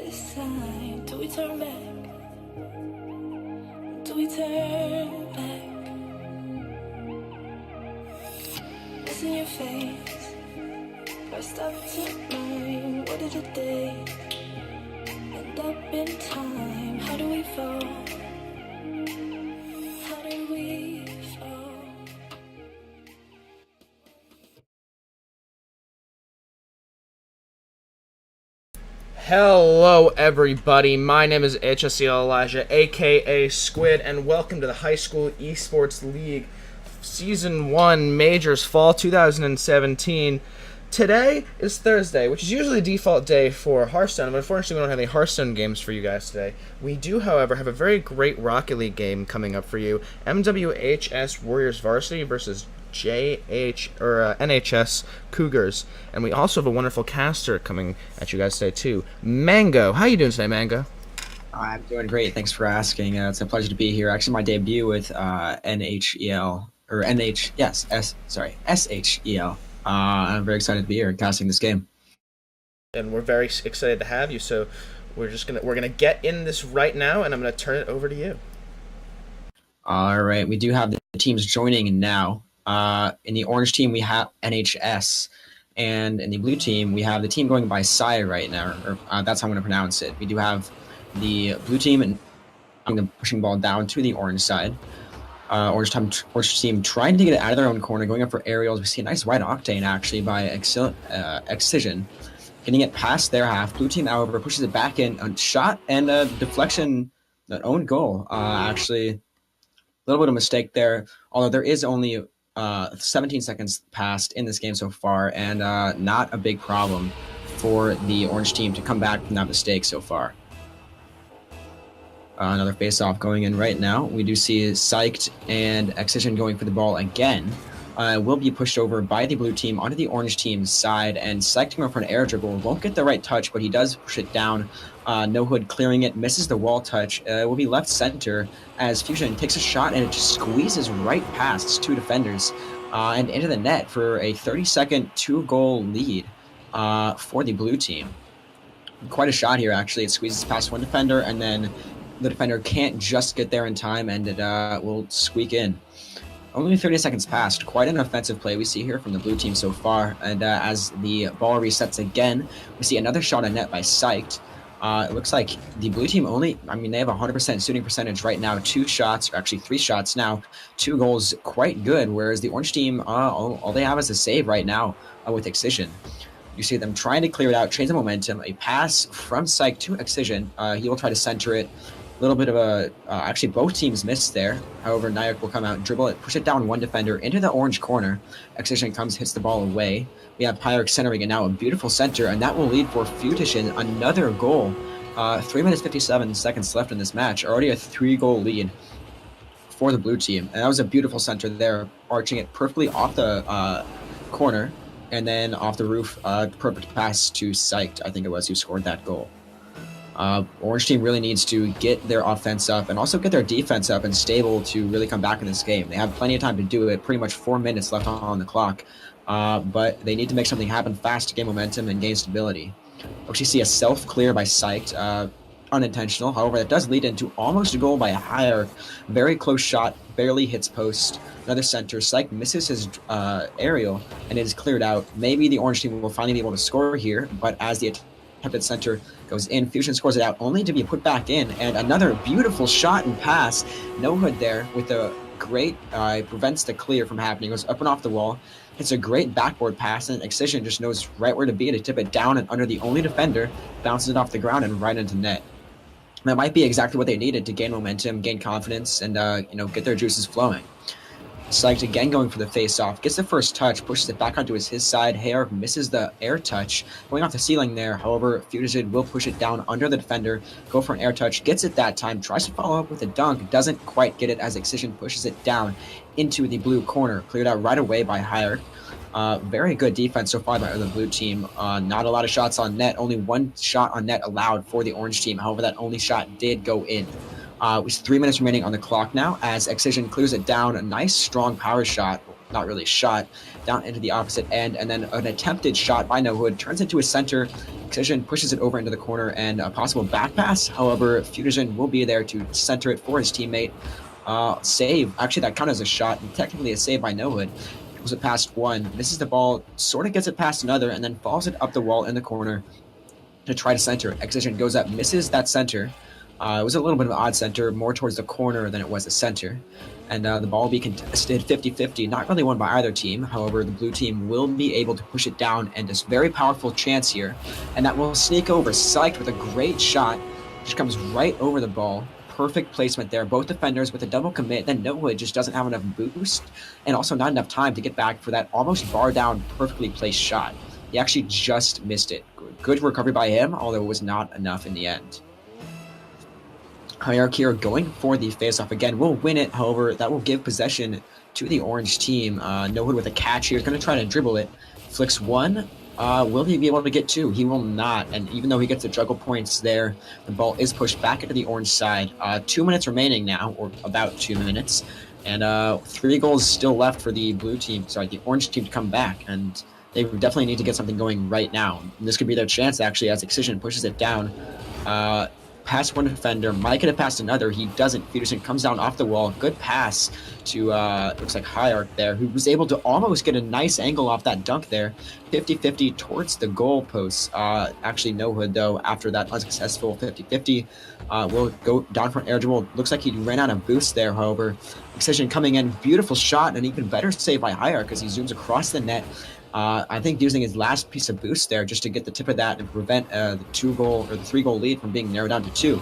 this time? Do we turn back? Do we turn back? It's in your face. First up to mine. What did it take? End up in time. How do we fall? How do we fall? Hello everybody, my name is HSEL Elijah, aka Squid, and welcome to the High School Esports League Season 1 Majors Fall 2017. Today is Thursday, which is usually the default day for Hearthstone, but unfortunately we don't have any Hearthstone games for you guys today. We do, however, have a very great Rocket League game coming up for you. MWHS Warriors Varsity versus NHS Cougars, and we also have a wonderful caster coming at you guys today too. Mango, how you doing today, Mango? I'm doing great. Thanks for asking. It's a pleasure to be here. Actually, my debut with SHEL. I'm very excited to be here casting this game. And we're very excited to have you. So we're gonna get in this right now, and I'm gonna turn it over to you. All right, we do have the teams joining now. In the orange team, we have NHS, and in the blue team, we have the team going by Sai right now. That's how I'm going to pronounce it. We do have the blue team and pushing the ball down to the orange side. Orange team trying to get it out of their own corner, going up for aerials. We see a nice wide octane actually by Excision, getting it past their half. Blue team, however, pushes it back in, a shot and a deflection, an own goal. Actually, a little bit of mistake there, although there is only 17 seconds passed in this game so far, and not a big problem for the orange team to come back from that mistake so far. Another face-off going in right now. We do see Psyched and Excision going for the ball again. Will be pushed over by the blue team onto the orange team's side, and Psyched going for an air dribble. Won't get the right touch, but he does push it down. No Hood clearing it, misses the wall touch. Will be left center as Fusion takes a shot and it just squeezes right past two defenders and into the net for a 30-second 2-goal lead for the blue team. Quite a shot here, actually. It squeezes past one defender, and then the defender can't just get there in time, and it will squeak in. Only 30 seconds passed. Quite an offensive play we see here from the blue team so far. And as the ball resets again, we see another shot on net by Psyched. It looks like the blue team they have 100% shooting percentage right now. 2 shots, or actually 3 shots now. 2 goals, quite good. Whereas the orange team, all they have is a save right now with Excision. You see them trying to clear it out, change the momentum. A pass from Psych to Excision. He will try to center it. A little bit of actually both teams missed there. However, Nayak will come out, dribble it, push it down one defender into the orange corner. Excision comes, hits the ball away. We have Pyrex centering, and now a beautiful center, and that will lead for Futishin another goal. 3 minutes 57 seconds left in this match. Already a 3-goal lead for the blue team, and that was a beautiful center there, arching it perfectly off the corner, and then off the roof. Perfect pass to Psyched, I think it was, who scored that goal. Orange team really needs to get their offense up and also get their defense up and stable to really come back in this game. They have plenty of time to do it, pretty much 4 minutes left on the clock, but they need to make something happen fast to gain momentum and gain stability. We actually see a self-clear by Psyched, unintentional. However, that does lead into almost a goal by a higher, very close shot, barely hits post. Another center. Psyched misses his aerial, and it is cleared out. Maybe the orange team will finally be able to score here, but as the attempted center goes in, Fusion scores it out, only to be put back in, and another beautiful shot and pass. No Hood there with a great, prevents the clear from happening. Goes up and off the wall. It's a great backboard pass, and Excision just knows right where to be to tip it down and under the only defender, bounces it off the ground and right into net. That might be exactly what they needed to gain momentum, gain confidence, and get their juices flowing. Psyched again going for the face-off, gets the first touch, pushes it back onto his side. Hayark misses the air touch, going off the ceiling there. However, Futigid will push it down under the defender, go for an air touch, gets it that time, tries to follow up with a dunk, doesn't quite get it as Excision pushes it down into the blue corner. Cleared out right away by Hayark. Very good defense so far by the blue team. Not a lot of shots on net, only 1 shot on net allowed for the orange team. However, that only shot did go in. With 3 minutes remaining on the clock now, as Excision clears it down. A nice, strong power shot, not really shot, down into the opposite end, and then an attempted shot by No Hood turns into a center, Excision pushes it over into the corner and a possible back pass. However, Fusion will be there to center it for his teammate. Save. Actually, that counted as a shot, and technically a save by No Hood. Goes it past one, misses the ball, sort of gets it past another, and then falls it up the wall in the corner to try to center. Excision goes up, misses that center. It was a little bit of an odd center, more towards the corner than it was the center. And the ball will be contested 50-50, not really won by either team. However, the blue team will be able to push it down, and this very powerful chance here. And that will sneak over. Psyched with a great shot. Just comes right over the ball. Perfect placement there. Both defenders with a double commit. Then No Hood just doesn't have enough boost and also not enough time to get back for that almost bar down, perfectly placed shot. He actually just missed it. Good recovery by him, although it was not enough in the end. Hierarchy are going for the face-off again. Will win it, however, that will give possession to the orange team. No Hood with a catch here. He's going to try to dribble it. Flicks one. Will he be able to get two? He will not. And even though he gets the juggle points there, the ball is pushed back into the orange side. 2 minutes remaining now, or about 2 minutes. And 3 goals still left for the the orange team to come back. And they definitely need to get something going right now. And this could be their chance, actually, as Excision pushes it down. Past one defender, might get it past another. He doesn't. Peterson comes down off the wall. Good pass to, looks like Hierarch there, who was able to almost get a nice angle off that dunk there. 50-50 towards the goal post. Actually, No Hood, though, after that unsuccessful 50-50, will go down for an air dribble. Looks like he ran out of boost there, however. Excision coming in. Beautiful shot, and an even better save by Hierarch because he zooms across the net. I think using his last piece of boost there just to get the tip of that and prevent the 3-goal lead from being narrowed down to 2.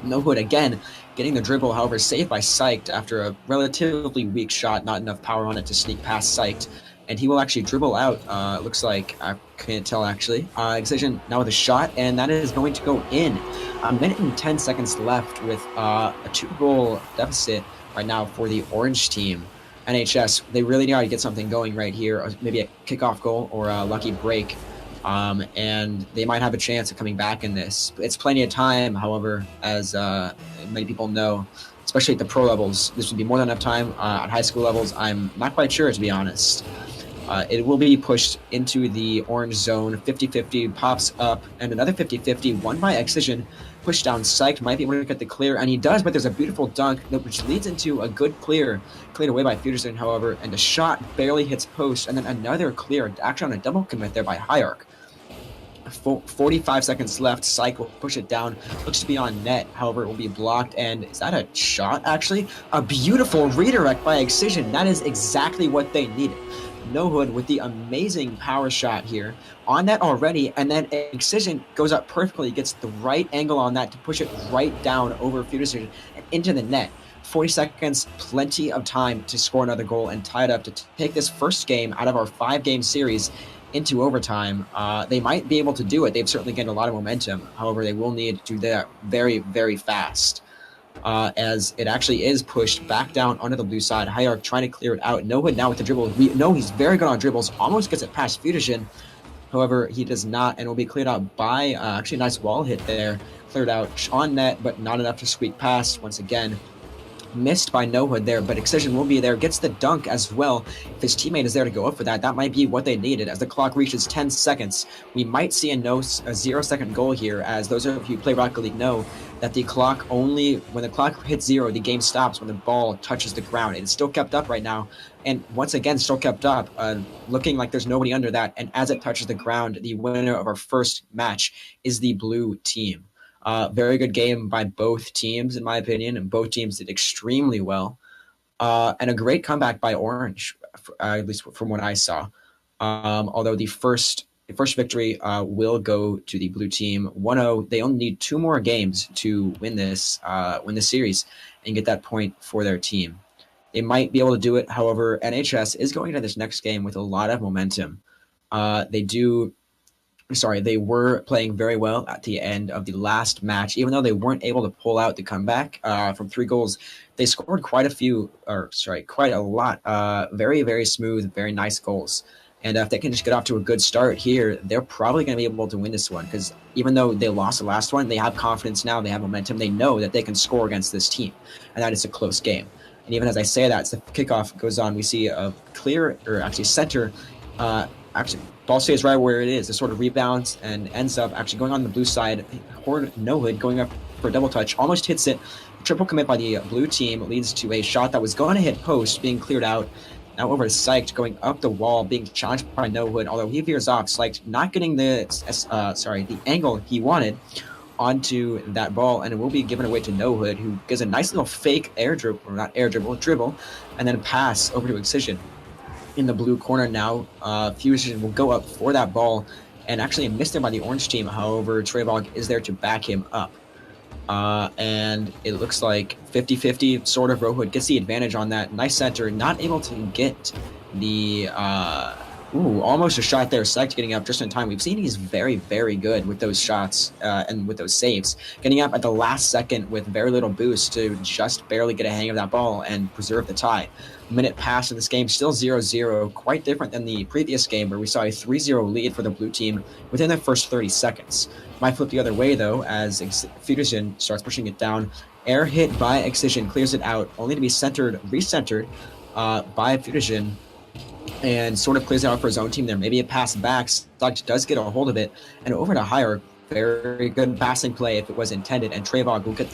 No Hood again getting the dribble, however, saved by Psyched after a relatively weak shot, not enough power on it to sneak past Psyched. And he will actually dribble out, looks like, I can't tell actually. Excision now with a shot, and that is going to go in. A minute and 10 seconds left with a 2-goal deficit right now for the orange team. NHS, they really need to get something going right here, maybe a kickoff goal or a lucky break, and they might have a chance of coming back in this. It's plenty of time, however, as many people know, especially at the pro levels. This would be more than enough time. At high school levels, I'm not quite sure, to be honest. It will be pushed into the orange zone. 50-50 pops up, and another 50-50 won by Excision. Push down. Psyched might be able to get the clear, and he does, but there's a beautiful dunk which leads into a good cleared away by Peterson, however, and the shot barely hits post, and then another clear, actually on a double commit there by Hierarch. 45 seconds left. Psych will push it down. Looks to be on net, however, it will be blocked. And is that a shot, actually? A beautiful redirect by Excision. That is exactly what they needed. No Hood with the amazing power shot here on that already, and then Excision goes up perfectly, gets the right angle on that to push it right down over Peterson and into the net. 40 seconds, plenty of time to score another goal and tie it up to take this first game out of our 5-game series into overtime. They might be able to do it. They've certainly gained a lot of momentum. However, they will need to do that very, very fast. As it actually is pushed back down onto the blue side. Hierarch trying to clear it out. No Hood now with the dribble. We know he's very good on dribbles. Almost gets it past Fusion. However, he does not, and will be cleared out by, actually a nice wall hit there. Cleared out on net, but not enough to squeak past once again. Missed by No Hood there, but Excision will be there. Gets the dunk as well. If his teammate is there to go up for that, that might be what they needed. As the clock reaches 10 seconds, we might see a 0-second goal here, as those of you who play Rocket League know that the clock only, when the clock hits 0, the game stops when the ball touches the ground. It is still kept up right now, and once again, still kept up, looking like there's nobody under that, and as it touches the ground, the winner of our first match is the blue team. Very good game by both teams, in my opinion, and both teams did extremely well. And a great comeback by Orange, at least from what I saw. Although the first victory will go to the blue team 1-0. They only need 2 more games to win this series and get that point for their team. They might be able to do it. However, NHS is going into this next game with a lot of momentum. They were playing very well at the end of the last match. Even though they weren't able to pull out the comeback from 3 goals, they scored quite a lot. Very, very smooth, very nice goals. And if they can just get off to a good start here, they're probably going to be able to win this one. Because even though they lost the last one, they have confidence now. They have momentum. They know that they can score against this team. And that is a close game. And even as I say that, as the kickoff goes on, we see a clear, or actually center, actually, ball stays right where it is. It sort of rebounds and ends up actually going on the blue side. Horde no hood going up for a double touch, almost hits it. Triple commit by the blue team leads to a shot that was going to hit post, being cleared out. Now over to Psyched, going up the wall, being challenged by No Hood, although he veers off. Psyched not getting the angle he wanted onto that ball, and it will be given away to No Hood, who gives a nice little fake dribble, and then pass over to Excision. In the blue corner now, Fusion will go up for that ball, and actually missed it by the orange team. However, Trevog is there to back him up. And it looks like 50-50 sort of. Rohood gets the advantage on that. Nice center, not able to get the almost a shot there. Select getting up just in time. We've seen he's very, very good with those shots and with those saves. Getting up at the last second with very little boost to just barely get a hang of that ball and preserve the tie. Minute pass in this game, still 0-0, quite different than the previous game where we saw a 3-0 lead for the blue team within the first 30 seconds. Might flip the other way though, as Fusion starts pushing it down. Air hit by Excision clears it out, only to be recentered by Fusion, and sort of clears it out for his own team there. Maybe a pass back. Stock does get a hold of it, and over to Higher. Very good passing play if it was intended, and Trevog will get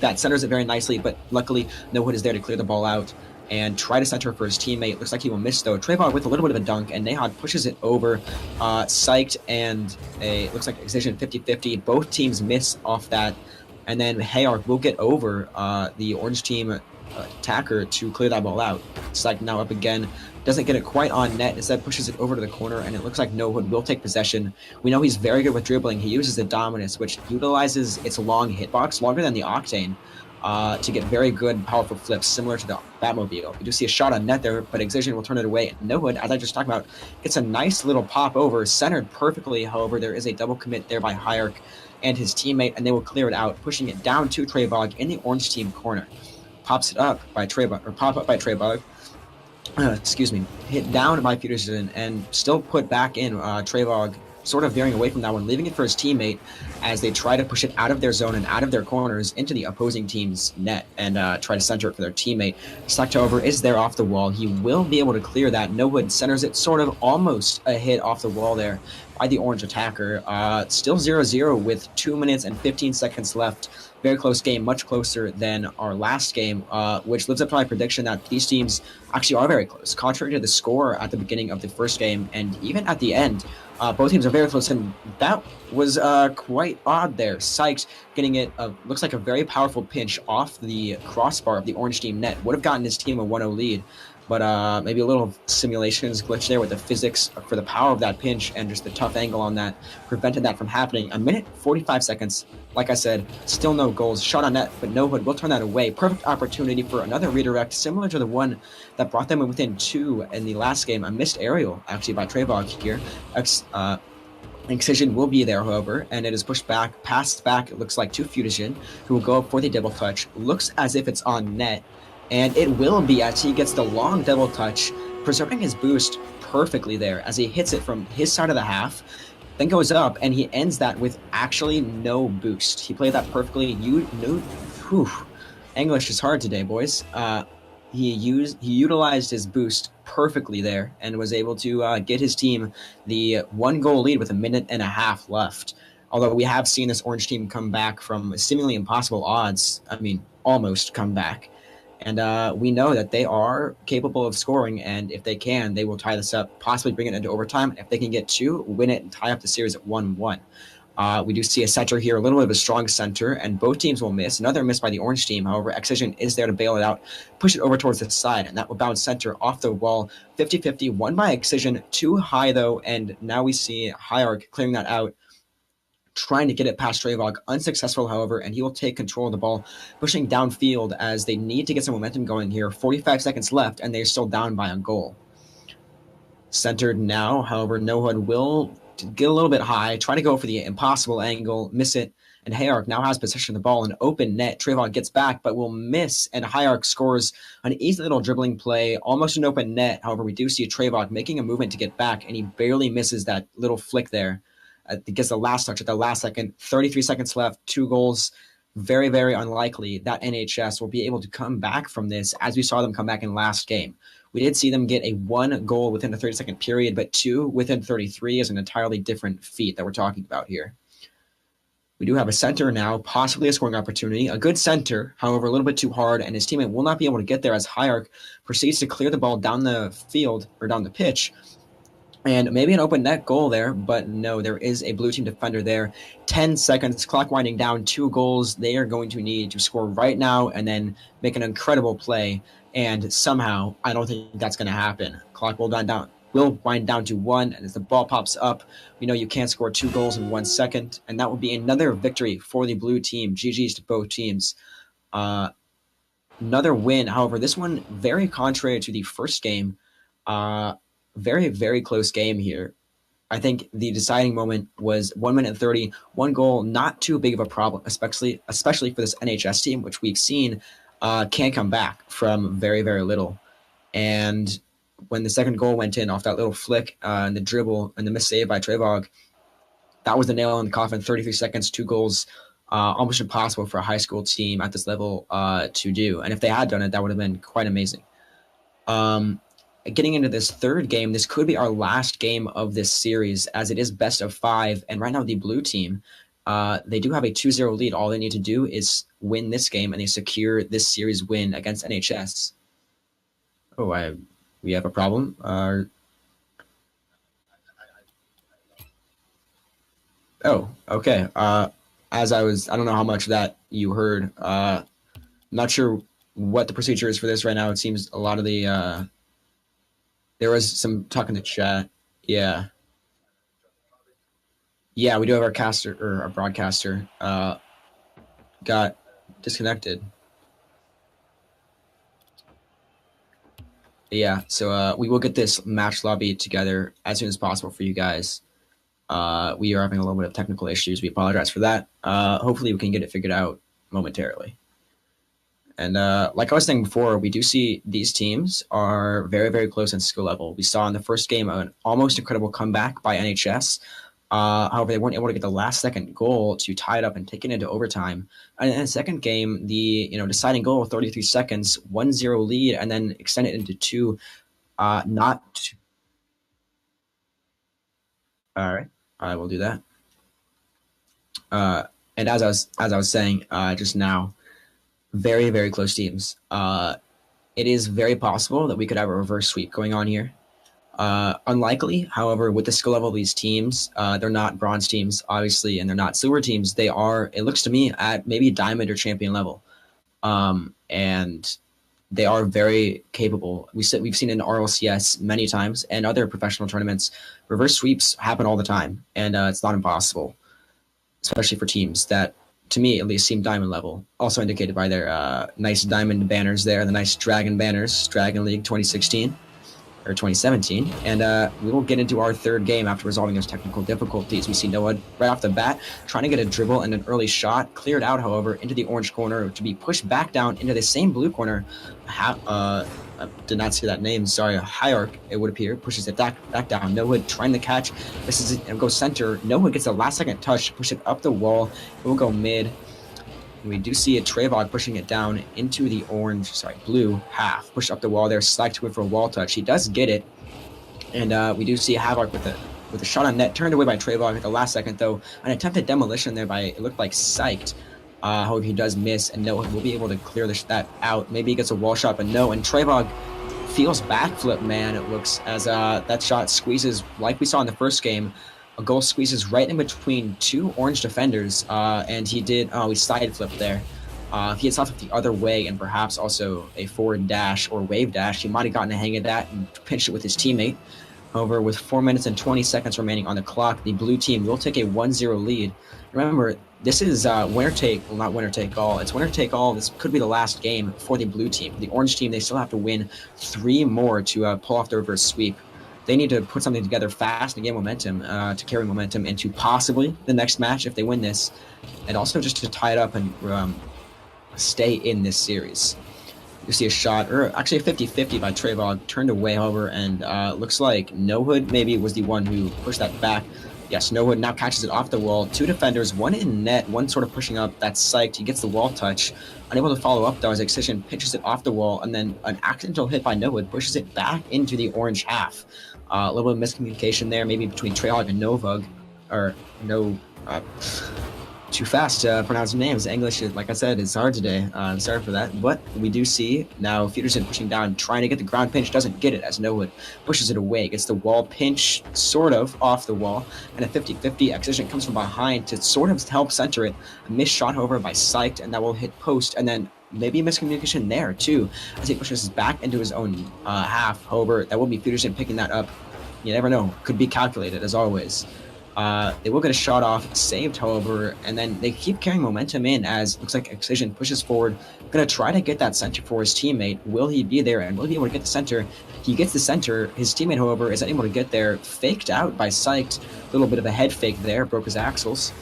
that. Centers it very nicely, but luckily No Hood is there to clear the ball out and try to center for his teammate. Looks like he will miss though. Trevog with a little bit of a dunk, and Nahad pushes it over. Psyched and looks like Excision 50-50. Both teams miss off that, and then Hayark will get over the orange team attacker to clear that ball out. Psyched now up again. Doesn't get it quite on net, instead pushes it over to the corner, and it looks like No Hood will take possession. We know he's very good with dribbling. He uses the Dominus, which utilizes its long hitbox, longer than the Octane, to get very good, powerful flips, similar to the Batmobile. You do see a shot on net there, but Excision will turn it away. No Hood, as I just talked about, gets a nice little pop over, centered perfectly. However, there is a double commit there by Hierarch and his teammate, and they will clear it out, pushing it down to Trevog in the orange team corner. Pop up by Trevog. Hit down by Peterson and still put back in. Trevog sort of veering away from that one, leaving it for his teammate as they try to push it out of their zone and out of their corners into the opposing team's net and try to center it for their teammate. Select, however, is there off the wall. He will be able to clear that. No Hood centers it, sort of almost a hit off the wall there by the orange attacker. Still 0-0 with 2 minutes and 15 seconds left. Very close game, much closer than our last game, which lives up to my prediction that these teams actually are very close. Contrary to the score at the beginning of the first game and even at the end, both teams are very close, and that was quite odd there. Psyched getting it, looks like a very powerful pinch off the crossbar of the orange team net. Would have gotten his team a 1-0 lead, but maybe a little simulations glitch there with the physics for the power of that pinch and just the tough angle on that prevented that from happening. A minute, 45 seconds. Like I said, still no goals. Shot on net, but No Hood will turn that away. Perfect opportunity for another redirect, similar to the one that brought them within 2 in the last game. A missed aerial, actually, by Trevog here. Excision will be there, however, and it is pushed back, passed back, it looks like, to Fusion, who will go up for the double touch. Looks as if it's on net, and it will be as he gets the long double touch, preserving his boost perfectly there as he hits it from his side of the half, then goes up, and he ends that with actually no boost. He played that perfectly. English is hard today, boys. He utilized his boost perfectly there and was able to get his team the 1-goal lead with a minute and a half left. Although we have seen this orange team come back from seemingly impossible odds. I mean, almost come back. And we know that they are capable of scoring, and if they can, they will tie this up, possibly bring it into overtime. If they can get 2, win it, and tie up the series at 1-1. We do see a center here, a little bit of a strong center, and both teams will miss. Another miss by the orange team. However, Excision is there to bail it out, push it over towards the side, and that will bounce center off the wall. 50-50, won by Excision. Too high, though, and now we see Hierarch clearing that out, trying to get it past Trevog. Unsuccessful, however, and he will take control of the ball, pushing downfield as they need to get some momentum going here. 45 seconds left, and they're still down by a goal. Centered now, however, No Hood will get a little bit high, try to go for the impossible angle, miss it, and Hayarch now has possession of the ball, an open net. Trevog gets back, but will miss, and Hayarch scores an easy little dribbling play, almost an open net. However, we do see Trevog making a movement to get back, and he barely misses that little flick there. Gets the last touch at the last second. 33 seconds left, 2 goals. Very, very unlikely that NHS will be able to come back from this, as we saw them come back in last game. We did see them get a 1 goal within a 30-second period, but 2 within 33 is an entirely different feat that we're talking about here. We do have a center now, possibly a scoring opportunity. A good center, however, a little bit too hard, and his teammate will not be able to get there as Hierarch proceeds to clear the ball down the field, or down the pitch. And maybe an open net goal there, but no, there is a blue team defender there. 10 seconds, clock winding down, 2 goals. They are going to need to score right now and then make an incredible play. And somehow, I don't think that's going to happen. Clock will wind down to 1, and as the ball pops up, we know you can't score 2 goals in 1 second, and that will be another victory for the blue team. GG's to both teams. Another win, however, this one very contrary to the first game. Very, very close game here. I think the deciding moment was 1 minute 30, 1 goal, not too big of a problem, especially for this NHS team, which we've seen can come back from very, very little. And when the second goal went in off that little flick and the dribble and the miss save by Trevog, that was the nail in the coffin. 33 seconds, 2 goals, almost impossible for a high school team at this level to do. And if they had done it, that would have been quite amazing. Getting into this third game, this could be our last game of this series, as it is best of 5. And right now, the blue team, they do have a 2-0 lead. All they need to do is win this game, and they secure this series win against NHS. Oh, we have a problem. Oh, okay. I don't know how much of that you heard. Not sure what the procedure is for this right now. It seems a lot of the there was some talk in the chat. Yeah, we do have our broadcaster got disconnected. Yeah, so we will get this match lobby together as soon as possible for you guys. We are having a little bit of technical issues. We apologize for that. Hopefully we can get it figured out momentarily. And like I was saying before, we do see these teams are very, very close in skill level. We saw in the first game an almost incredible comeback by NHS. However, they weren't able to get the last second goal to tie it up and take it into overtime. And in the second game, the deciding goal, 33 seconds, 1-0 lead, and then extend it into 2. All right, I will do that. And as I was saying just now, very, very close teams. It is very possible that we could have a reverse sweep going on here. Unlikely, however, with the skill level of these teams, they're not bronze teams, obviously, and they're not silver teams. They are, it looks to me, at maybe diamond or champion level. And they are very capable. We've seen in RLCS many times and other professional tournaments, reverse sweeps happen all the time, and it's not impossible, especially for teams that, to me at least, seem diamond level. Also indicated by their nice diamond banners there, the nice dragon banners, Dragon League 2016 or 2017. And we will get into our third game after resolving those technical difficulties. We see Noah right off the bat trying to get a dribble and an early shot, cleared out, however, into the orange corner to be pushed back down into the same blue corner. I did not see that name. Sorry, Hierarch, it would appear, pushes it back down. Noah trying to catch. This is it, goes center. Noah gets the last second touch, push it up the wall. It will go mid. We do see a Trevog pushing it down into the blue half. Push up the wall there, Slack to it for a wall touch. He does get it. And we do see Havoc with a shot on net, turned away by Trevog at the last second, though. An attempted demolition there by, it looked like, Psyched. However, he does miss, and Noah will be able to clear that out. Maybe he gets a wall shot, but no. And Trevog feels backflip, man, it looks, as that shot squeezes, like we saw in the first game. A goal squeezes right in between 2 orange defenders, and he side flipped there. If he had stopped the other way and perhaps also a forward dash or wave dash, he might have gotten a hang of that and pinched it with his teammate. However, with 4 minutes and 20 seconds remaining on the clock, the blue team will take a 1-0 lead. Remember, this is not winner take all. It's winner take all. This could be the last game for the blue team. The orange team, they still have to win 3 more to pull off the reverse sweep. They need to put something together fast and get momentum to carry momentum into possibly the next match if they win this, and also just to tie it up and stay in this series. You see a shot, or actually a 50-50 by Trevog, turned away, however, and looks like No Hood maybe was the one who pushed that back. Yes, Nowood now catches it off the wall. 2 defenders, one in net, one sort of pushing up. That's Psyched. He gets the wall touch. Unable to follow up, though, as Excision pitches it off the wall, and then an accidental hit by Nowood pushes it back into the orange half. A little bit of miscommunication there, maybe between Treyhawk and Novug. Or, no... too fast to pronounce names. English, like I said, is hard today. I'm sorry for that. But we do see now Peterson pushing down, trying to get the ground pinch. Doesn't get it as Nowood pushes it away. Gets the wall pinch sort of off the wall. And a 50-50 Excision comes from behind to sort of help center it. A missed shot over by Psyched, and that will hit post. And then maybe a miscommunication there, too, as he pushes back into his own half. However, that will be Peterson picking that up. You never know. Could be calculated, as always. They will get a shot off, saved, however, and then they keep carrying momentum in as looks like Excision pushes forward, going to try to get that center for his teammate. Will he be there, and will he be able to get the center? He gets the center. His teammate, however, is unable to get there. Faked out by Psyched. A little bit of a head fake there, broke his axles.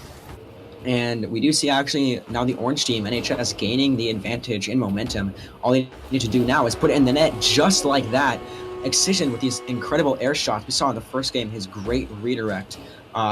And we do see actually now the orange team, NHS, gaining the advantage in momentum. All they need to do now is put it in the net just like that. Excision with these incredible air shots. We saw in the first game his great redirect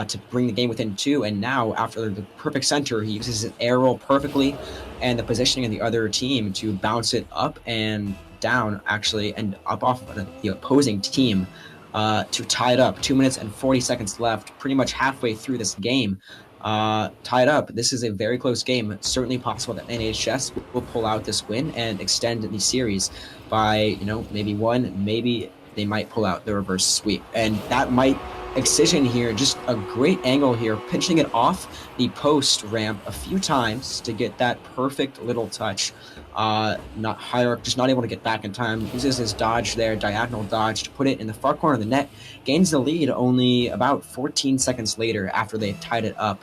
to bring the game within 2, and now after the perfect center, he uses his air roll perfectly and the positioning of the other team to bounce it up and down, actually, and up off of the opposing team to tie it up. 2 minutes and 40 seconds left, pretty much halfway through this game. Tied up. This is a very close game. It's certainly possible that NHS will pull out this win and extend the series by, maybe 1, maybe they might pull out the reverse sweep, and that might Excision here, just a great angle here, pinching it off the post ramp a few times to get that perfect little touch. Not Hierarch, just not able to get back in time. Uses his dodge there, diagonal dodge, to put it in the far corner of the net. Gains the lead only about 14 seconds later after they've tied it up.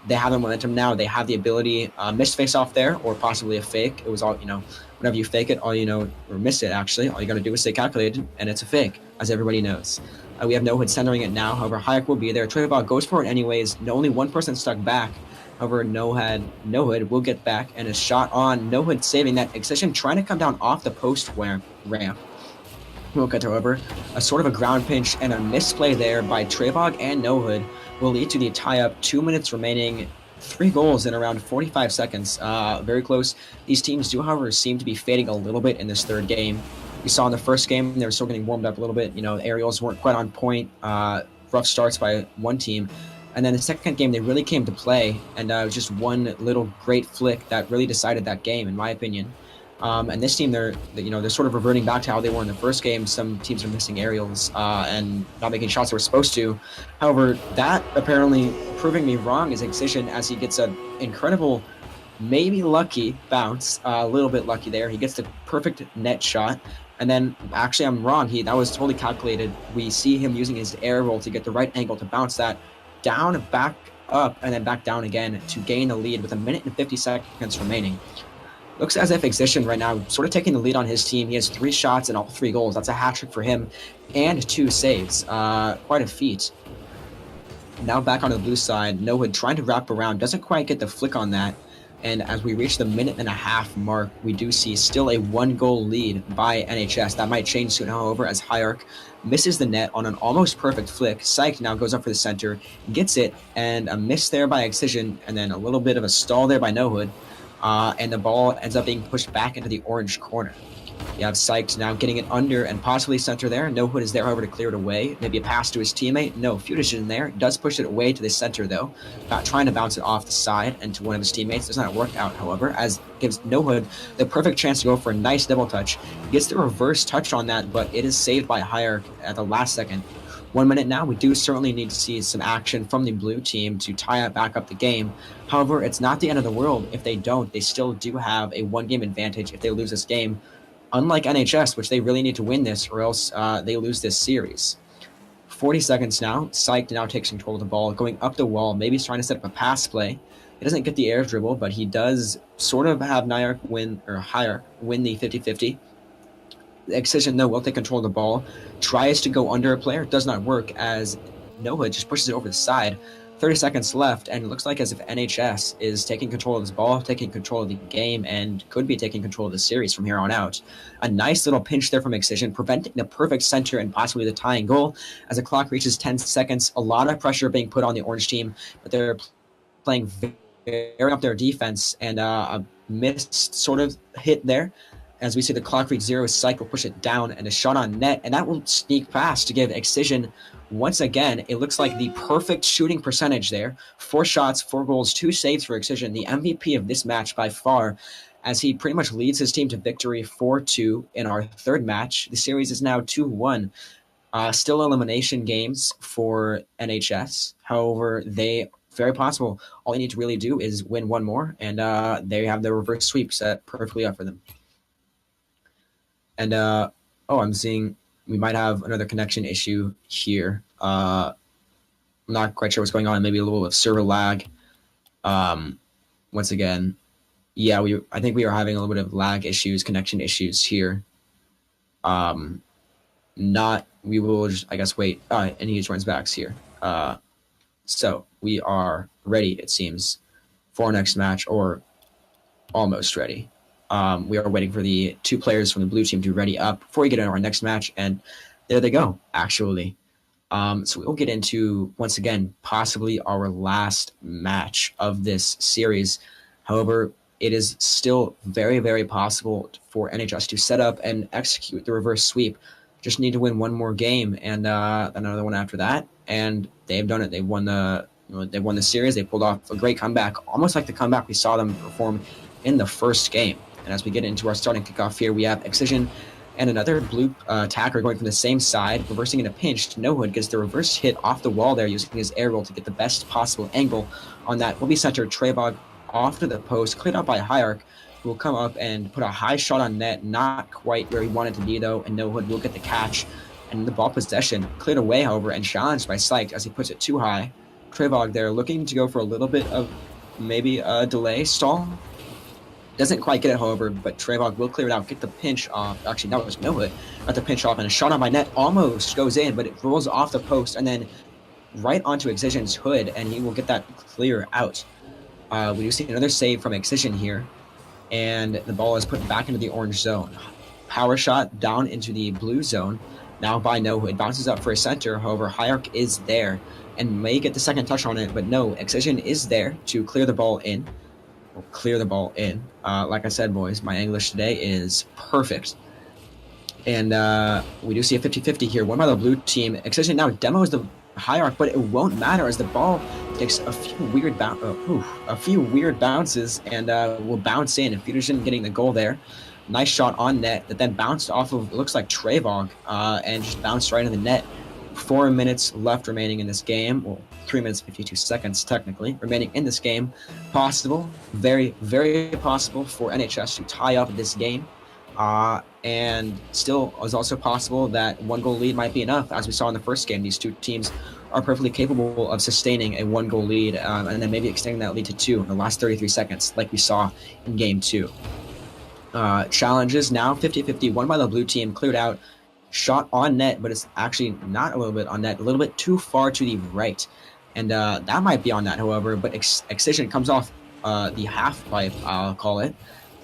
They have the momentum now. They have the ability, missed face off there, or possibly a fake. It was all, whenever you fake it, or miss it actually, all you gotta do is stay calculated, and it's a fake, as everybody knows. We have Nowood centering it now. However, Hayek will be there. Treyhawk goes for it anyways. Only one person stuck back. However, Nowood will get back, and a shot on. Nowood saving that. Excision trying to come down off the post ramp. We'll get, however, a sort of a ground pinch and a misplay there by Treyhawk and Nowood will lead to the tie-up. 2 minutes remaining. 3 goals in around 45 seconds. Very close. These teams do, however, seem to be fading a little bit in this third game. We saw in the first game, they were still getting warmed up a little bit. The aerials weren't quite on point. Rough starts by one team. And then the second game, they really came to play. And it was just one little great flick that really decided that game, in my opinion. And this team, they're sort of reverting back to how they were in the first game. Some teams are missing aerials and not making shots they were supposed to. However, that apparently proving me wrong is Excision, as he gets an incredible, maybe lucky bounce, a little bit lucky there. He gets the perfect net shot. And then, actually, I'm wrong. That was totally calculated. We see him using his air roll to get the right angle to bounce that down, back up, and then back down again to gain the lead with 1 minute and 50 seconds remaining. Looks as if Excision right now sort of taking the lead on his team. He has 3 shots and all 3 goals. That's a hat trick for him, and 2 saves. Quite a feat. Now back on the blue side, Nowood trying to wrap around. Doesn't quite get the flick on that. And as we reach the 1.5-minute mark, we do see still a 1-goal lead by NHS. That might change soon, however, as Hierarch misses the net on an almost perfect flick. Psych now goes up for the center, gets it, and a miss there by Excision, and then a little bit of a stall there by Nowood. And the ball ends up being pushed back into the orange corner. You have Psyched now getting it under and possibly center there. Nowood is there, however, to clear it away. Maybe a pass to his teammate. No, Fudish in there. Does push it away to the center, though. Not trying to bounce it off the side and to one of his teammates. Does not work out, however, as gives Nowood the perfect chance to go for a nice double touch. Gets the reverse touch on that, but it is saved by Hierarch at the last second. 1 minute now. We do certainly need to see some action from the blue team to tie back up the game. However, it's not the end of the world if they don't. They still do have a 1-game advantage if they lose this game. Unlike NHS, which they really need to win this or else they lose this series. 40 seconds now. Psyched now takes control of the ball, going up the wall. Maybe he's trying to set up a pass play. He doesn't get the air dribble, but he does sort of have Hierarch win the 50-50. Excision, though, will take control of the ball. Tries to go under a player. Does not work as Noah just pushes it over the side. 30 seconds left, and it looks like as if NHS is taking control of this ball, taking control of the game, and could be taking control of the series from here on out. A nice little pinch there from Excision, preventing the perfect center and possibly the tying goal. As the clock reaches 10 seconds, a lot of pressure being put on the Orange team, but they're playing very up their defense, and a missed sort of hit there. As we see the clock reach 0, Psych will push it down, and a shot on net, and that will sneak past to give Excision, once again, it looks like the perfect shooting percentage there. 4 shots, 4 goals, 2 saves for Excision, the MVP of this match by far, as he pretty much leads his team to victory 4-2 in our third match. The series is now 2-1. Still elimination games for NHS. However, they very possible. All you need to really do is win one more, and they have the reverse sweep set perfectly up for them. And I'm seeing we might have another connection issue here. I'm not quite sure what's going on. Maybe a little of server lag. Once again, yeah, I think we are having a little bit of lag issues, connection issues here. We will just, I guess, wait. And he just runs backs here. So we are ready, it seems, for our next match, or almost ready. We are waiting for the 2 players from the blue team to ready up before we get into our next match, and there they go, actually. So we'll get into, once again, possibly our last match of this series. However, it is still very, very possible for NHS to set up and execute the reverse sweep. Just need to win one more game and another one after that, and they've done it. They won the series. They pulled off a great comeback, almost like the comeback we saw them perform in the first game. And as we get into our starting kickoff here, we have Excision and another blue attacker going from the same side, reversing in a pinch. No Hood gets the reverse hit off the wall there, using his aerial to get the best possible angle on that. Will be center Trevog off to the post, cleared out by Hierarch, who will come up and put a high shot on net. Not quite where he wanted to be, though, and No Hood will get the catch. And the ball possession cleared away, however, and challenged by Psyched as he puts it too high. Trevog there looking to go for a little bit of maybe a delay stall. Doesn't quite get it, however, but Trevog will clear it out, get the pinch off. Actually, that was No Hood. Got the pinch off, and a shot on my net almost goes in, but it rolls off the post and then right onto Excision's hood, and he will get that clear out. We do see another save from Excision here, and the ball is put back into the orange zone. Power shot down into the blue zone, now by No Hood. Bounces up for a center, however, Hierarch is there and may get the second touch on it, but no, Excision is there to clear the ball in. Like I said, boys, my English today is perfect. And we do see a 50-50 here. One by the blue team. Excision now demos the Hierarch, but it won't matter as the ball takes a few weird bounces and will bounce in. And Fusion getting the goal there. Nice shot on net that then bounced off of, it looks like Trevog, and just bounced right in the net. 4 minutes left remaining in this game. Well, 3 minutes 52 seconds technically remaining in this game. Possible, very, very possible for NHS to tie up this game. And still is also possible that 1-goal lead might be enough. As we saw in the first game, these 2 teams are perfectly capable of sustaining a 1-goal lead and then maybe extending that lead to 2 in the last 33 seconds, like we saw in game 2. Challenges now 50-50. One by the blue team, cleared out. Shot on net, but it's actually not a little bit on net, a little bit too far to the right. And that might be on net, however, but Excision comes off the half pipe, I'll call it,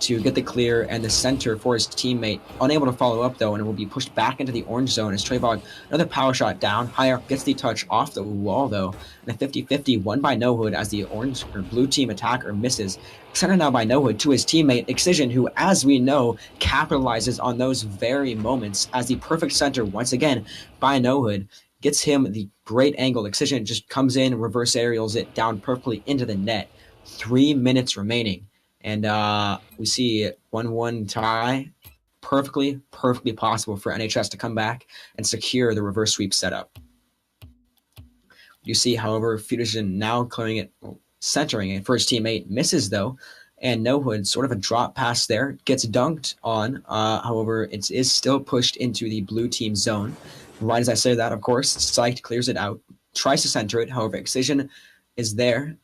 to get the clear and the center for his teammate. Unable to follow up, though, and it will be pushed back into the orange zone as Trevog, another power shot down. Hierarch gets the touch off the wall, though, and a 50-50 won by No Hood as the orange or blue team attacker misses. Center now by No Hood to his teammate Excision, who, as we know, capitalizes on those very moments as the perfect center once again by No Hood. Gets him the great angle. Excision just comes in, reverse aerials it down perfectly into the net. 3 minutes remaining. And we see 1-1 tie. Perfectly possible for NHS to come back and secure the reverse sweep setup. You see, however, Fusion now clearing it, centering it for his teammate. Misses, though. And No Hood, sort of a drop pass there. Gets dunked on. However, it is still pushed into the blue team zone. Right as I say that, of course, Psyched clears it out. Tries to center it. However, Excision is there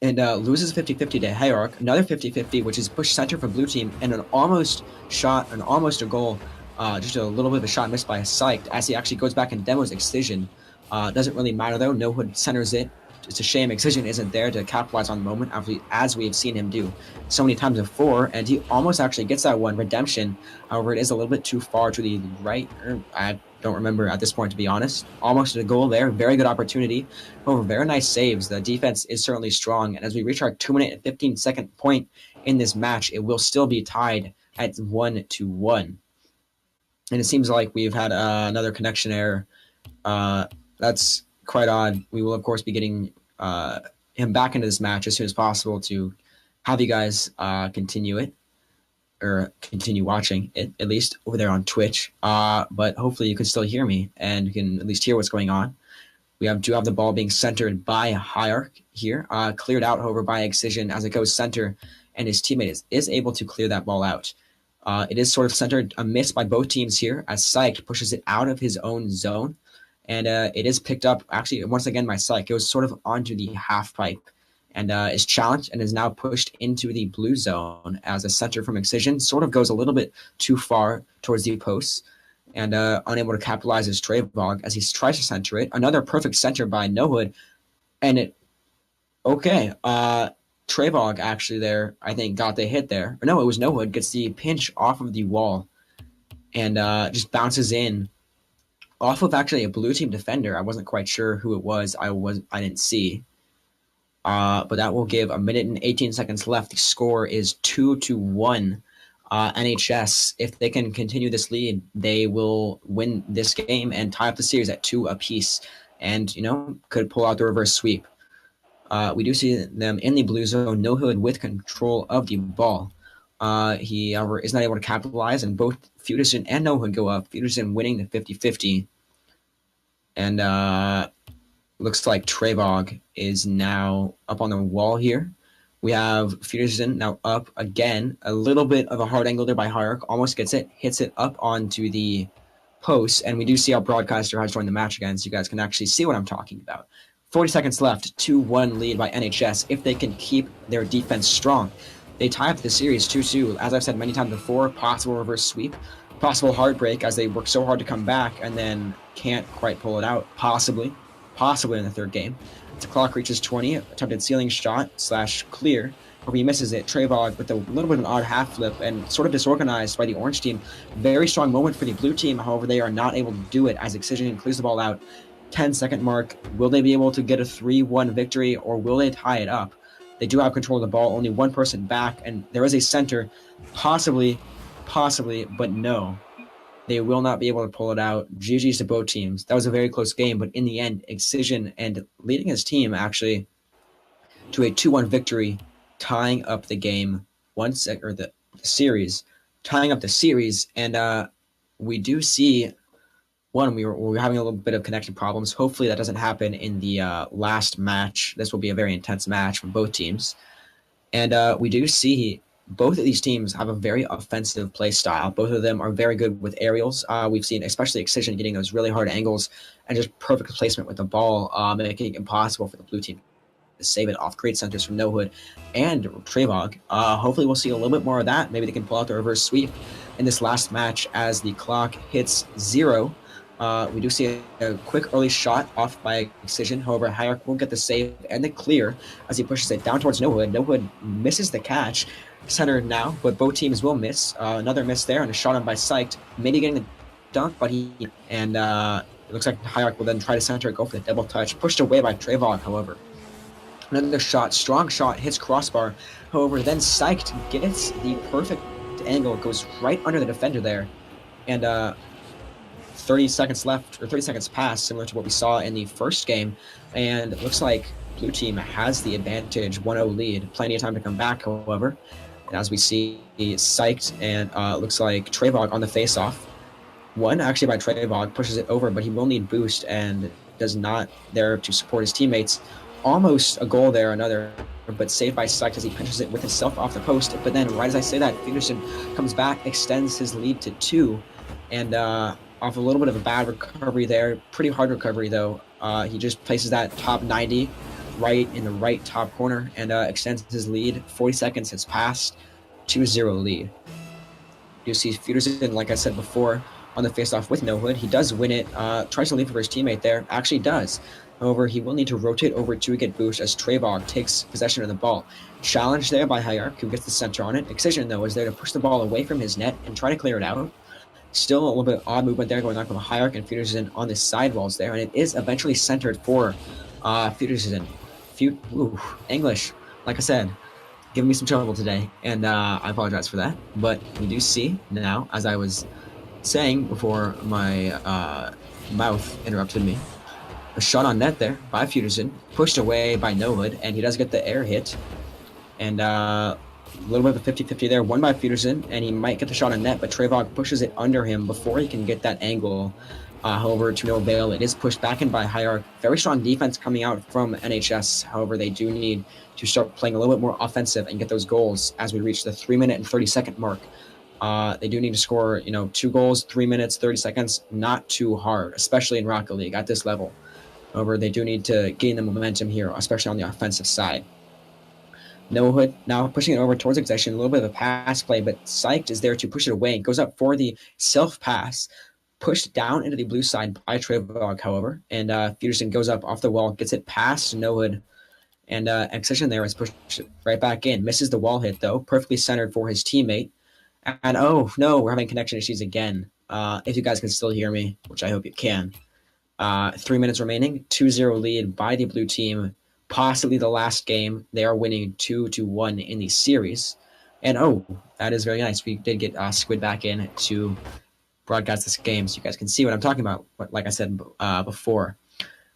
and loses 50-50 to Hierarch. Another 50-50, which is pushed center for blue team, and an almost a goal. Just a little bit of a shot missed by Psyched as he actually goes back and demos Excision. Doesn't really matter, though. No Hood centers it it's a shame Excision isn't there to capitalize on the moment as we've seen him do so many times before, and he almost actually gets that one redemption. However, it is a little bit too far to the right. I don't remember at this point, to be honest. Almost a goal there. Very good opportunity. However, very nice saves. The defense is certainly strong, and as we reach our 2-minute and 15-second point in this match, it will still be tied at 1-1. And it seems like we've had another connection error. That's quite odd. We will, of course, be getting him back into this match as soon as possible to have you guys continue it, or continue watching it, at least over there on Twitch. But hopefully you can still hear me and you can at least hear what's going on. We do have the ball being centered by Hierarch here, cleared out, however, by Excision as it goes center, and his teammate is able to clear that ball out. It is sort of centered, a miss by both teams here, as Psych pushes it out of his own zone. And it is picked up, actually, once again by Psych. It was sort of onto the half pipe and is challenged and is now pushed into the blue zone as a center from Excision. Sort of goes a little bit too far towards the posts and unable to capitalize his Trevog as he tries to center it. Another perfect center by NoHood. And it, okay, Trevog actually there, I think, got the hit there. Or no, it was NoHood, gets the pinch off of the wall and just bounces in off of actually a blue team defender. I wasn't quite sure who it was. I didn't see. But that will give 1 minute and 18 seconds left. The score is 2-1. NHS, if they can continue this lead, they will win this game and tie up the series at 2 apiece and, could pull out the reverse sweep. We do see them in the blue zone, NoHood with control of the ball. He, however, is not able to capitalize, and both Feuderson and NoHood go up. Feuderson winning the 50-50. And looks like Trevog is now up on the wall here. We have Feuderson now up again. A little bit of a hard angle there by Hierarch. Almost gets it. Hits it up onto the post. And we do see our broadcaster has joined the match again, so you guys can actually see what I'm talking about. 40 seconds left. 2-1 lead by NHS. If they can keep their defense strong, they tie up the series 2-2. As I've said many times before, possible reverse sweep, possible heartbreak as they work so hard to come back and then can't quite pull it out. Possibly in the third game. The clock reaches 20. Attempted ceiling shot / clear, where he misses it. Trevog with a little bit of an odd half flip and sort of disorganized by the orange team. Very strong moment for the blue team. However, they are not able to do it as Excision clears the ball out. 10-second mark. Will they be able to get a 3-1 victory, or will they tie it up? They do have control of the ball. Only one person back, and there is a center. Possibly, but no. They will not be able to pull it out. GG's to both teams. That was a very close game, but in the end, Excision and leading his team actually to a 2-1 victory, tying up the game the series, tying up the series. And we do see we were having a little bit of connection problems. Hopefully that doesn't happen in the last match. This will be a very intense match for both teams. And we do see both of these teams have a very offensive play style. Both of them are very good with aerials. We've seen especially Excision getting those really hard angles and just perfect placement with the ball, making it impossible for the blue team to save it off great centers from NoHood and Trevog. Hopefully we'll see a little bit more of that. Maybe they can pull out the reverse sweep in this last match as the clock hits 0. We do see a quick early shot off by Excision. However, Hierarch will get the save and the clear as he pushes it down towards NoHood. NoHood misses the catch. Center now, but both teams will miss. Another miss there and a shot on by Psyched. Maybe getting the dunk, but it looks like Hierarch will then try to center it, go for the double touch. Pushed away by Trevog, however. Another shot, strong shot, hits crossbar. However, then Psyched gets the perfect angle, goes right under the defender there. And 30 seconds left, or 30 seconds past, similar to what we saw in the first game. And it looks like blue team has the advantage, 1-0 lead. Plenty of time to come back, however. And as we see, Psyched and looks like Trevog on the face-off. One actually by Trevog, pushes it over, but he will need boost and does not there to support his teammates. Almost a goal there, another, but saved by Psyched as he pinches it with himself off the post. But then right as I say that, Feuderson comes back, extends his lead to 2, and off a little bit of a bad recovery there. Pretty hard recovery though. He just places that top 90 right in the right top corner and extends his lead. 40 seconds has passed. 2-0 lead. You see Feuderson, like I said before, on the faceoff with No Hood. He does win it, tries to leave for his teammate there, actually does. However, he will need to rotate over to get boost as Trevog takes possession of the ball. Challenged there by Hayark, who gets the center on it. Excision, though, is there to push the ball away from his net and try to clear it out. Still a little bit odd movement there going on from Hayark and Peterson on the sidewalls there, and it is eventually centered for Peterson. English, like I said, giving me some trouble today, and I apologize for that. But we do see now, as I was saying before my mouth interrupted me, a shot on net there by Peterson, pushed away by No Hood, and he does get the air hit. And a little bit of a 50-50 there, won by Peterson, and he might get the shot on net, but Trevog pushes it under him before he can get that angle. However, to no avail, it is pushed back in by Hayark. Very strong defense coming out from NHS. However, they do need to start playing a little bit more offensive and get those goals as we reach the 3-minute and 30-second mark. They do need to score, 2 goals, 3 minutes, 30 seconds, not too hard, especially in Rocket League at this level. However, they do need to gain the momentum here, especially on the offensive side. No Hood now pushing it over towards Excision, a little bit of a pass play, but Psyched is there to push it away. Goes up for the self-pass, pushed down into the blue side by Trevog, however, and Peterson goes up off the wall, gets it past No Hood, and Excision there is pushed right back in. Misses the wall hit, though, perfectly centered for his teammate. And oh, no, we're having connection issues again. If you guys can still hear me, which I hope you can. 3 minutes remaining, 2-0 lead by the blue team. Possibly the last game. They are winning 2-1 in the series. And oh, that is very nice. We did get Squid back in to broadcast this game so you guys can see what I'm talking about. But like I said before,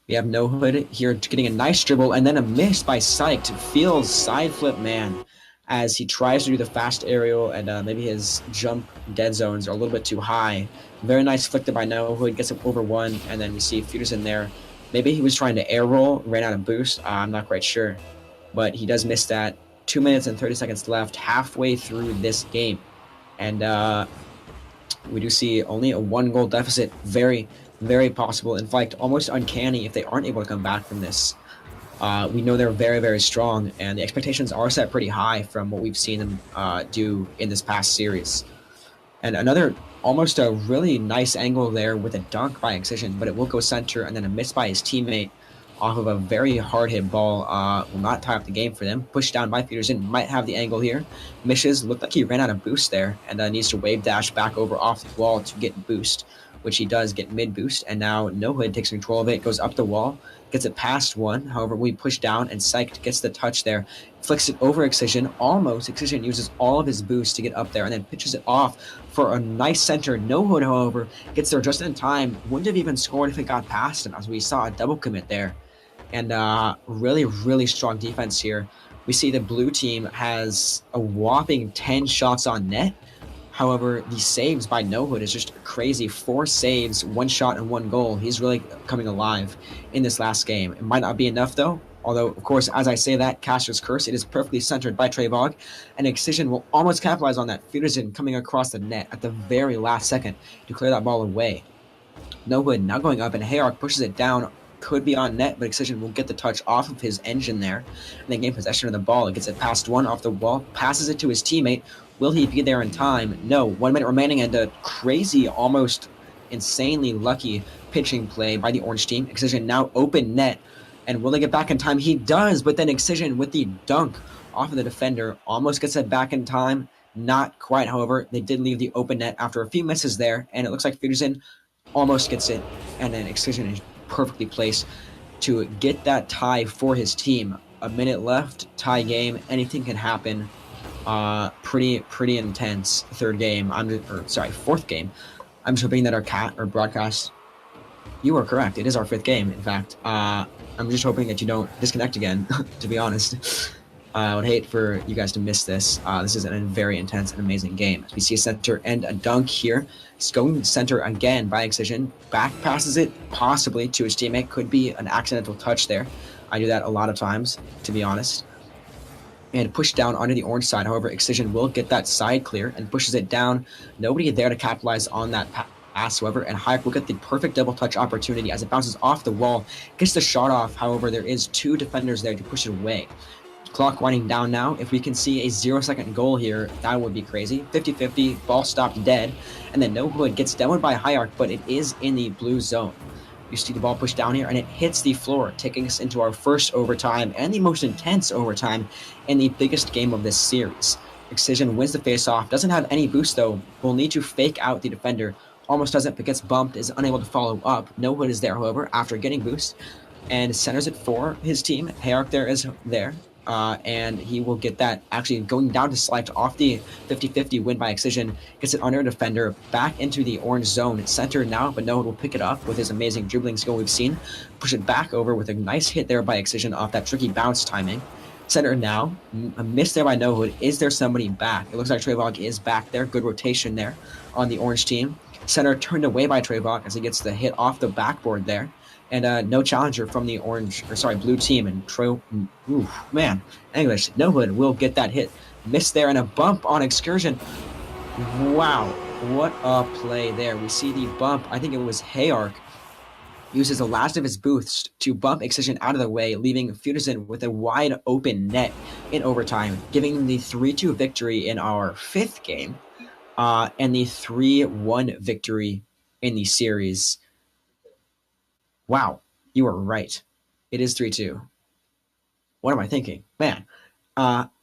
we have No Hood here getting a nice dribble and then a miss by Psyched. Feels side flip man as he tries to do the fast aerial, and maybe his jump dead zones are a little bit too high. Very nice flick there by No Hood, gets up over one, and then we see Peterson there. Maybe he was trying to air roll, ran out of boost. I'm not quite sure. But he does miss that. 2 minutes and 30 seconds left, halfway through this game. And we do see only a 1-goal deficit. Very, very possible. In fact, almost uncanny if they aren't able to come back from this. We know they're very, very strong, and the expectations are set pretty high from what we've seen them do in this past series. And another almost a really nice angle there with a dunk by Excision, but it will go center, and then a miss by his teammate off of a very hard-hit ball will not tie up the game for them. Pushed down by Peterson, might have the angle here. Misses, looked like he ran out of boost there, and needs to wave dash back over off the wall to get boost, which he does get mid-boost, and now No Hood takes control of it, goes up the wall, gets it past one. However, we push down, and Psyched gets the touch there, flicks it over Excision, almost. Excision uses all of his boost to get up there, and then pitches it off for a nice center. No Hood, however, gets there just in time. Wouldn't have even scored if it got past him, as we saw a double commit there. And really, really strong defense here. We see the blue team has a whopping 10 shots on net. However, the saves by No Hood is just crazy. 4 saves, 1 shot, and 1 goal. He's really coming alive in this last game. It might not be enough, though. Although, of course, as I say that, Caster's Curse, it is perfectly centered by Trevog. And Excision will almost capitalize on that. Peterson coming across the net at the very last second to clear that ball away. No Hood now going up, and Hayark pushes it down. Could be on net, but Excision will get the touch off of his engine there. And then gain possession of the ball. It gets it past one off the wall, passes it to his teammate. Will he be there in time? No. 1 minute remaining, and a crazy, almost insanely lucky pitching play by the orange team. Excision now open net. And will they get back in time? He does, but then Excision with the dunk off of the defender almost gets it back in time. Not quite, however. They did leave the open net after a few misses there, and it looks like Peterson almost gets it. And then Excision is perfectly placed to get that tie for his team. A minute left, tie game, anything can happen. Pretty intense fourth game. I'm just hoping that our broadcast. You are correct. It is our 5th game, in fact. I'm just hoping that you don't disconnect again, to be honest. I would hate for you guys to miss this. This is a very intense and amazing game. We see a center and a dunk here. It's going center again by Excision. Back passes it, possibly, to his teammate. Could be an accidental touch there. I do that a lot of times, to be honest. And push down onto the orange side. However, Excision will get that side clear and pushes it down. Nobody there to capitalize on that pass, however, and Hayek will get the perfect double touch opportunity as it bounces off the wall, gets the shot off. However, there is 2 defenders there to push it away. Clock winding down now. If we can see a 0-second goal here, that would be crazy. 50-50, ball stopped dead, and then No Hood gets demoed by High Arc, but it is in the blue zone. You see the ball pushed down here, and it hits the floor, taking us into our first overtime and the most intense overtime in the biggest game of this series. Excision wins the faceoff, doesn't have any boost though, will need to fake out the defender, almost doesn't but gets bumped, is unable to follow up. No Hood is there, however, after getting boost, and centers it for his team. High Arc is there. And he will get that actually going down to select off the 50-50 win by Excision, gets it under a defender, back into the orange zone. It's centered now, but Noah will pick it up with his amazing dribbling skill we've seen. Push it back over with a nice hit there by Excision off that tricky bounce timing. Center now, a miss there by No Hood. Is there somebody back? It looks like Trevog is back there. Good rotation there on the orange team. Center turned away by Trevog as he gets the hit off the backboard there. And no challenger from the blue team. And English. No Hood will get that hit. Miss there and a bump on Excursion. Wow, what a play there. We see the bump. I think it was High Arc uses the last of his boost to bump Excision out of the way, leaving Fuderson with a wide open net in overtime, giving them the 3-2 victory in our 5th game, and the 3-1 victory in the series. Wow, you were right. It is 3-2. What am I thinking? Man.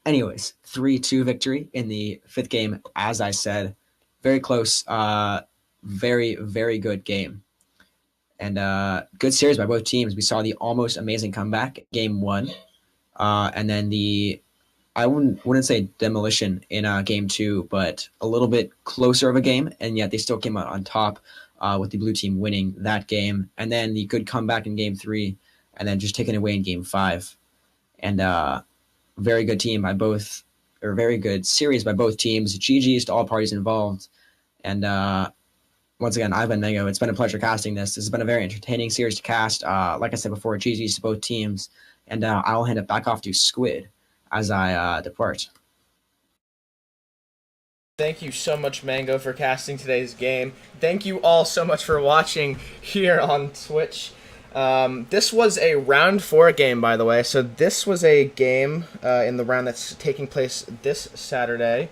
Anyways, 3-2 victory in the 5th game, as I said. Very close. Very, very good game. And good series by both teams. We saw the almost amazing comeback, game 1. And then I wouldn't say demolition in game 2, but a little bit closer of a game, and yet they still came out on top. With the blue team winning that game, and then the good comeback in game 3, and then just taken away in game 5. And very good team by both, or very good series by both teams. GG's to all parties involved. And once again, I've been Mango. It's been a pleasure casting this. This has been a very entertaining series to cast. Like I said before, GG's to both teams. And I'll hand it back off to Squid as I depart. Thank you so much, Mango, for casting today's game. Thank you all so much for watching here on Twitch. This was a round 4 game, by the way. So this was a game in the round that's taking place this Saturday.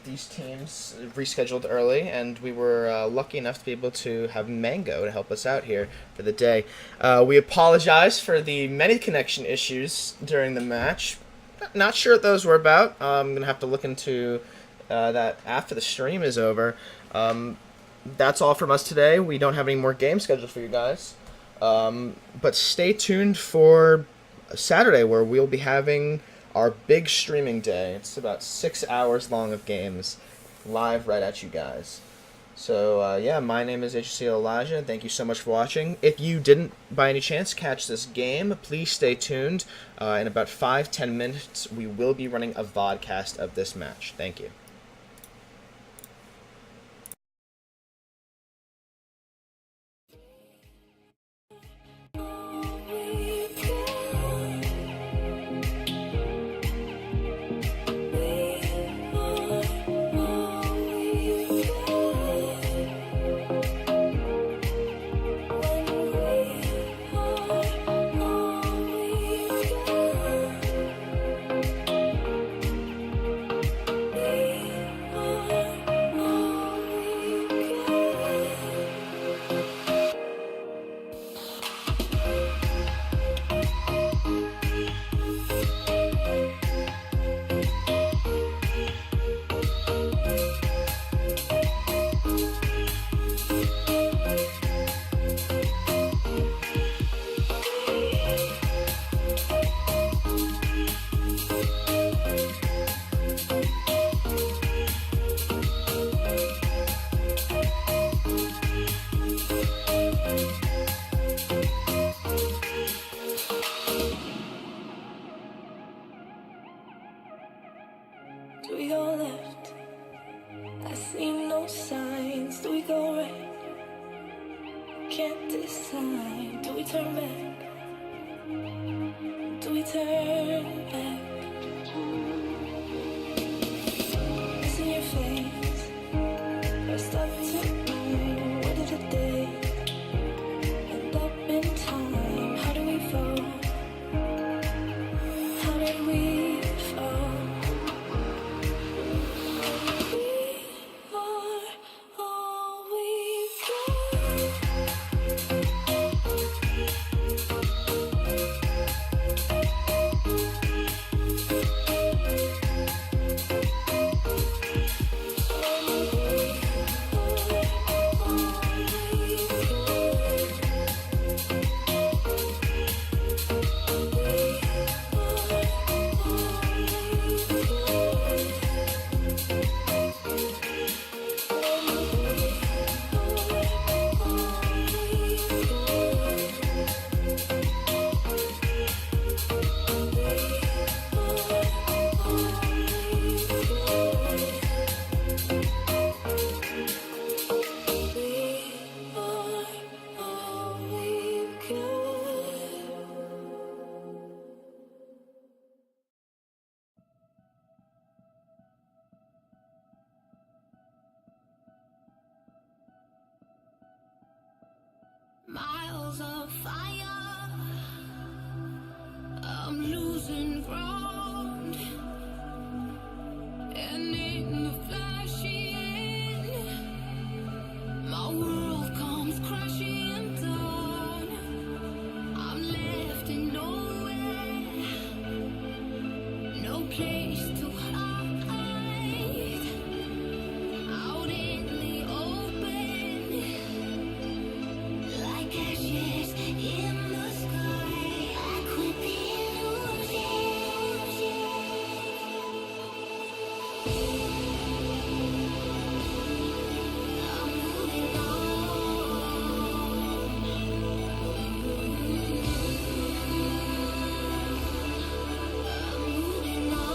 These teams rescheduled early, and we were lucky enough to be able to have Mango to help us out here for the day. We apologize for the many connection issues during the match. Not sure what those were about. I'm going to have to look into that after the stream is over. That's all from us today. We don't have any more games scheduled for you guys. But stay tuned for Saturday, where we'll be having our big streaming day. It's about 6 hours long of games live right at you guys. So, yeah, my name is HSEL Elijah. Thank you so much for watching. If you didn't, by any chance, catch this game, please stay tuned. In about 5-10 minutes, we will be running a vodcast of this match. Thank you. Do we go left? I see no signs. Do we go right? Can't decide. Do we turn back? Do we turn back? I see your face. Pressed up to mine. What did it day? End up in time. How do we fall? How did we walls of fire. I'm losing ground, and in the flashing, my world comes crashing down. I'm left in nowhere, no place to hide. Out in the open, like ashes in the sky. I could be losing. I'm moving on. I'm moving on.